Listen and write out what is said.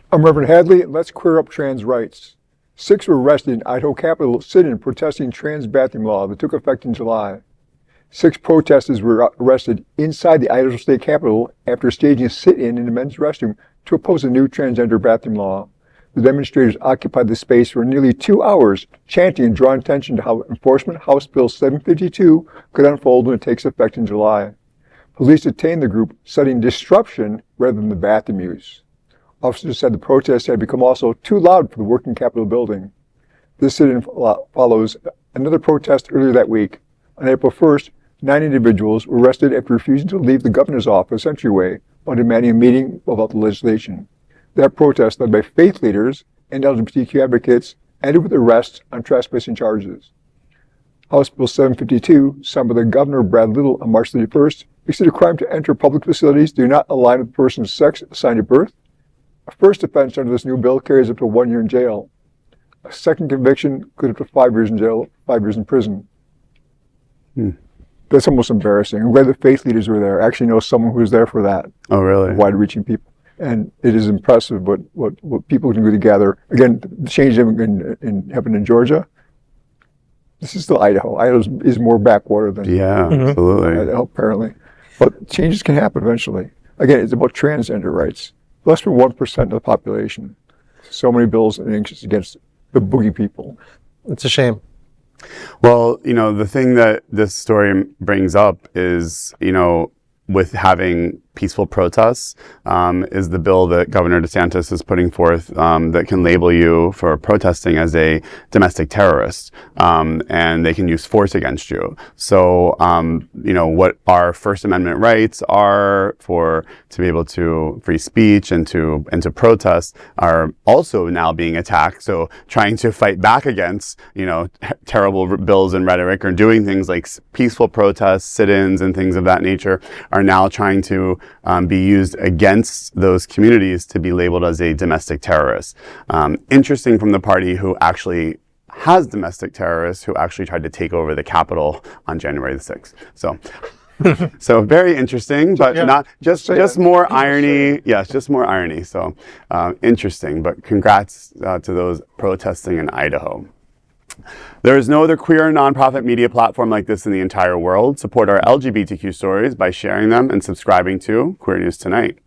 I'm Reverend Hadley. Let's queer up trans rights. 6 were arrested in Idaho Capitol sit-in protesting trans bathroom law that took effect in July. 6 protesters were arrested inside the Idaho State Capitol after staging a sit-in the men's restroom to oppose a new transgender bathroom law. The demonstrators occupied the space for nearly 2 hours, chanting and drawing attention to how enforcement House Bill 752 could unfold when it takes effect in July. Police detained the group, citing disruption rather than the bathroom use. Officers said the protest had become also too loud for the working Capitol building. This sit-in follows another protest earlier that week. On April 1st, 9 individuals were arrested after refusing to leave the governor's office entryway while demanding a meeting about the legislation. That protest, led by faith leaders and LGBTQ advocates, ended with arrests on trespassing charges. House Bill 752, signed by the Governor Brad Little on March 31st, makes it a crime to enter public facilities do not align with the person's sex assigned at birth. A first offense under this new bill carries up to 1 year in jail. A second conviction could up to 5 years in jail, 5 years in prison. That's almost embarrassing. I'm glad the faith leaders were there. I actually know someone who was there for that. Oh, really? Wide-reaching people. And it is impressive what people can do together. Again, the change happened in Georgia. This is still Idaho. Idaho is more backwater than absolutely. Idaho, apparently. But changes can happen eventually. Again, it's about transgender rights. Less than 1% of the population. So many bills and anxious against the boogie people. It's a shame. Well, the thing that this story brings up is, with having peaceful protests, is the bill that Governor DeSantis is putting forth that can label you for protesting as a domestic terrorist, and they can use force against you. So, what our First Amendment rights are to be able to free speech and to protest are also now being attacked. So, trying to fight back against terrible bills and rhetoric, or doing things like peaceful protests, sit-ins, and things of that nature are now trying to be used against those communities to be labeled as a domestic terrorist. Interesting from the party who actually has domestic terrorists who actually tried to take over the Capitol on January the 6th. So very interesting, but not just more irony. Yes, just more irony. So interesting, but congrats to those protesting in Idaho. There is no other queer nonprofit media platform like this in the entire world. Support our LGBTQ stories by sharing them and subscribing to Queer News Tonight.